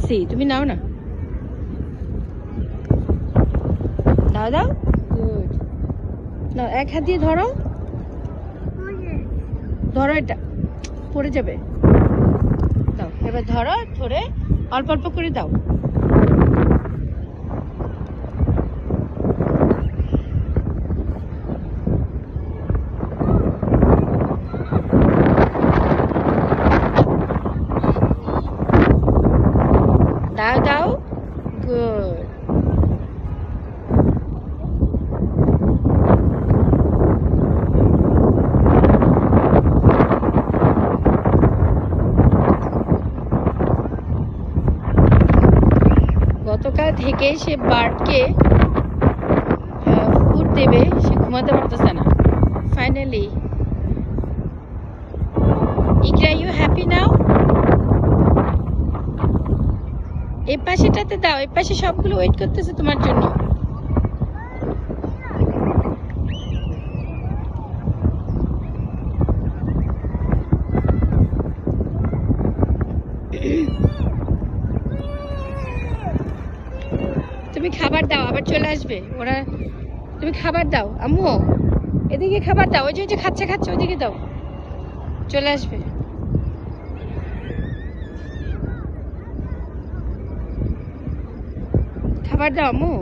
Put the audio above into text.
দিতেছি, তুমি নাও না। দাও দাও, গুড। নাও, এক হাত দিয়ে ধরো, ধরো, এটা পড়ে যাবে। দাও, এবার ধরো, ধরে অল্প অল্প করে দাও। দাও দাও, গুড। গতকাল থেকে সে বার্ডকে ফুড দেবে, সে ঘুমাতে পারতেছে না। Finally, Iqra, you happy now? এই পাশেটাতে দাও, এই পাশে সবগুলো ওয়েট করতেছে তোমার জন্য। তুমি খাবার দাও, আবার চলে আসবে ওরা। তুমি খাবার দাও আম্মু, এদিকে খাবার দাও। ওই যে খাচ্ছে খাচ্ছে, ওইদিকে দাও, চলে আসবে। খাবার দাও আম্মু।